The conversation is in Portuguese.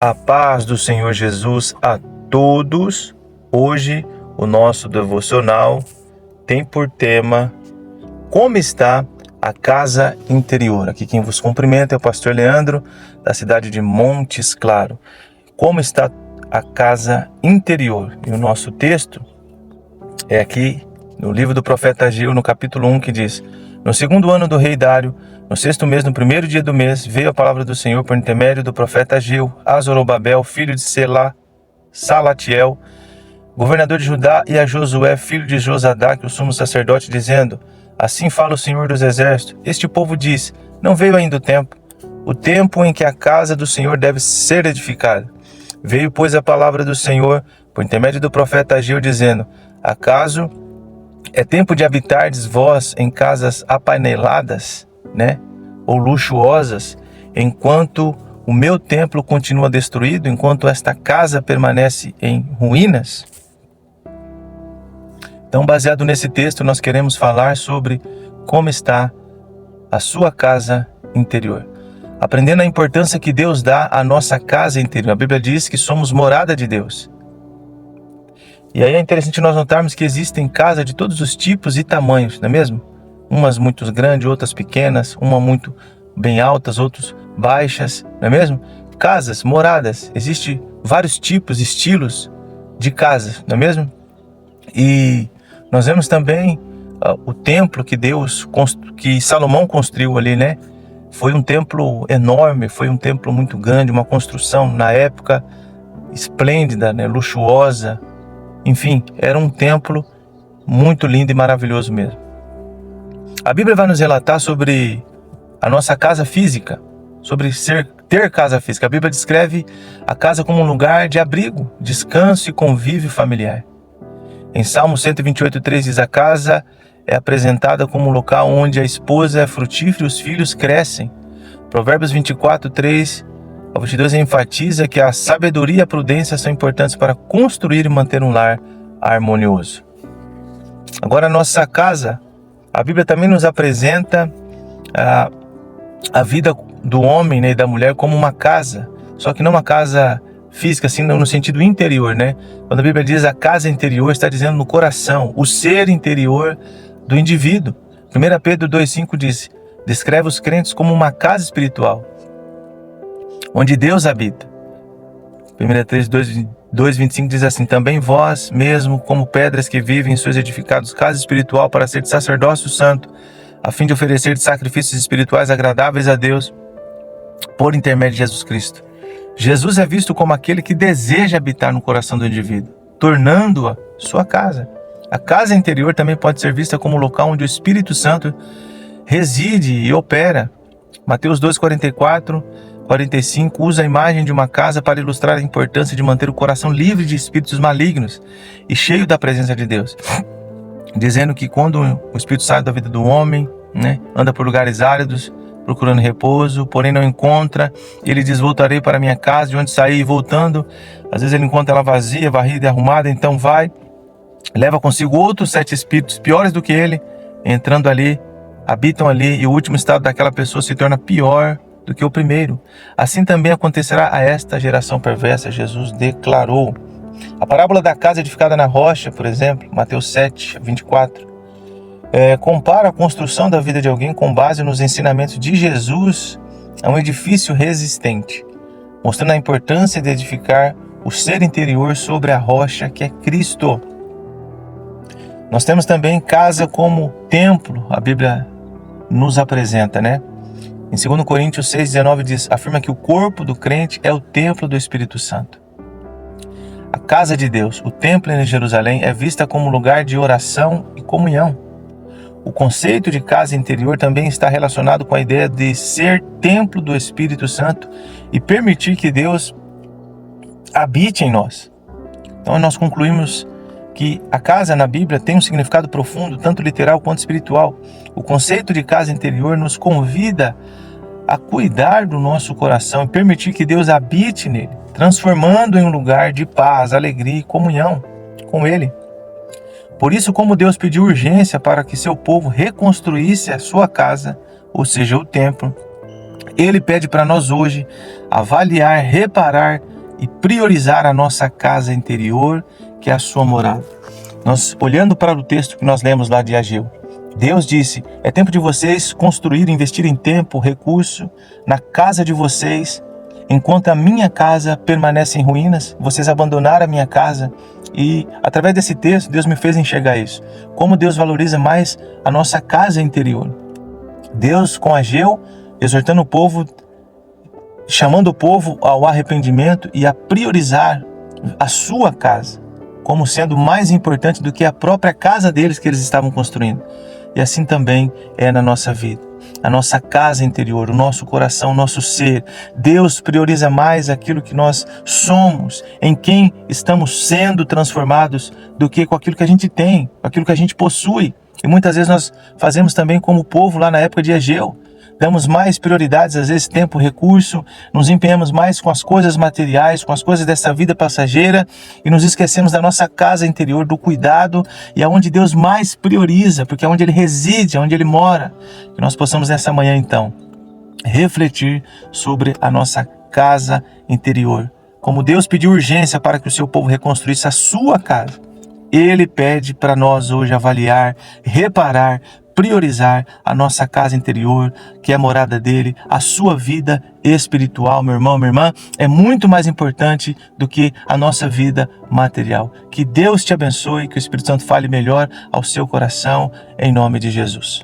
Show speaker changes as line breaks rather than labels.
A paz do Senhor Jesus a todos. Hoje o nosso devocional tem por tema como está a casa interior. Aqui quem vos cumprimenta é o pastor Leandro, da cidade de Montes Claros. Como está a casa interior? E o nosso texto é aqui no livro do profeta Ageu, no capítulo 1, que diz: no segundo ano do rei Dário, no sexto mês, no primeiro dia do mês, veio a palavra do Senhor por intermédio do profeta Ageu a Zorobabel, filho de Salatiel, governador de Judá, e a Josué, filho de Josadaque, o sumo sacerdote, dizendo: assim fala o Senhor dos exércitos, este povo diz, não veio ainda o tempo em que a casa do Senhor deve ser edificada. Veio, pois, a palavra do Senhor por intermédio do profeta Ageu, dizendo: acaso é tempo de habitardes vós em casas apaineladas, ou luxuosas, enquanto o meu templo continua destruído, enquanto esta casa permanece em ruínas? Então, baseado nesse texto, nós queremos falar sobre como está a sua casa interior, aprendendo a importância que Deus dá à nossa casa interior. A Bíblia diz que somos morada de Deus. E aí é interessante nós notarmos que existem casas de todos os tipos e tamanhos, não é mesmo? Umas muito grandes, outras pequenas, uma muito bem altas, outras baixas, não é mesmo? Casas, moradas, existem vários tipos, estilos de casas, não é mesmo? E nós vemos também o templo que Salomão construiu ali, Foi um templo enorme, foi um templo muito grande, uma construção na época esplêndida, luxuosa. Enfim, era um templo muito lindo e maravilhoso mesmo. A Bíblia vai nos relatar sobre a nossa casa física, sobre ter casa física. A Bíblia descreve a casa como um lugar de abrigo, descanso e convívio familiar. Em Salmo 128:3 diz: a casa é apresentada como um local onde a esposa é frutífera e os filhos crescem. Provérbios 24:3 ao 22 enfatiza que a sabedoria e a prudência são importantes para construir e manter um lar harmonioso. Agora, a nossa casa, a Bíblia também nos apresenta a vida do homem, e da mulher como uma casa, só que não uma casa física, assim, no sentido interior, Quando a Bíblia diz a casa interior, está dizendo no coração, o ser interior do indivíduo. 1 Pedro 2,5 descreve os crentes como uma casa espiritual, onde Deus habita. 1 Pedro 2,25 diz assim: também vós mesmo, como pedras que vivem em seus edificados, casa espiritual para ser de sacerdócio santo, a fim de oferecer sacrifícios espirituais agradáveis a Deus, por intermédio de Jesus Cristo. Jesus é visto como aquele que deseja habitar no coração do indivíduo, tornando-a sua casa. A casa interior também pode ser vista como o local onde o Espírito Santo reside e opera. Mateus 2:44-45 usa a imagem de uma casa para ilustrar a importância de manter o coração livre de espíritos malignos e cheio da presença de Deus, dizendo que quando o Espírito sai da vida do homem, anda por lugares áridos, procurando repouso, porém não encontra, ele diz: voltarei para minha casa, de onde saí, voltando, às vezes ele encontra ela vazia, varrida e arrumada, então vai, leva consigo outros 7 espíritos piores do que ele, entrando ali, habitam ali, e o último estado daquela pessoa se torna pior do que o primeiro. Assim também acontecerá a esta geração perversa, Jesus declarou. A parábola da casa edificada na rocha, por exemplo, Mateus 7:24, compara a construção da vida de alguém com base nos ensinamentos de Jesus a um edifício resistente, mostrando a importância de edificar o ser interior sobre a rocha que é Cristo. Nós temos também casa como templo, a Bíblia nos apresenta, Em 2 Coríntios 6:19 afirma que o corpo do crente é o templo do Espírito Santo. A casa de Deus, o templo em Jerusalém, é vista como lugar de oração e comunhão. O conceito de casa interior também está relacionado com a ideia de ser templo do Espírito Santo e permitir que Deus habite em nós. Então nós concluímos que a casa na Bíblia tem um significado profundo, tanto literal quanto espiritual. O conceito de casa interior nos convida a cuidar do nosso coração e permitir que Deus habite nele, transformando em um lugar de paz, alegria e comunhão com Ele. Por isso, como Deus pediu urgência para que seu povo reconstruísse a sua casa, ou seja, o templo, Ele pede para nós hoje avaliar, reparar e priorizar a nossa casa interior, que é a sua morada. Nós, olhando para o texto que nós lemos lá de Ageu, Deus disse: é tempo de vocês construir, investir em tempo, recurso na casa de vocês, enquanto a minha casa permanece em ruínas. Vocês abandonaram a minha casa. E através desse texto, Deus me fez enxergar isso. Como Deus valoriza mais a nossa casa interior. Deus, com Ageu, exortando o povo, chamando o povo ao arrependimento e a priorizar a sua casa, como sendo mais importante do que a própria casa deles que eles estavam construindo. E assim também é na nossa vida. A nossa casa interior, o nosso coração, o nosso ser. Deus prioriza mais aquilo que nós somos, em quem estamos sendo transformados, do que com aquilo que a gente tem, com aquilo que a gente possui. E muitas vezes nós fazemos também como o povo lá na época de Ageu. Damos mais prioridades, às vezes tempo, recurso, nos empenhamos mais com as coisas materiais, com as coisas dessa vida passageira e nos esquecemos da nossa casa interior, do cuidado, e aonde Deus mais prioriza, porque é onde Ele reside, é onde Ele mora. Que nós possamos nessa manhã então refletir sobre a nossa casa interior. Como Deus pediu urgência para que o seu povo reconstruísse a sua casa, Ele pede para nós hoje avaliar, reparar, priorizar a nossa casa interior, que é a morada dele, a sua vida espiritual, meu irmão, minha irmã, é muito mais importante do que a nossa vida material. Que Deus te abençoe, que o Espírito Santo fale melhor ao seu coração, em nome de Jesus.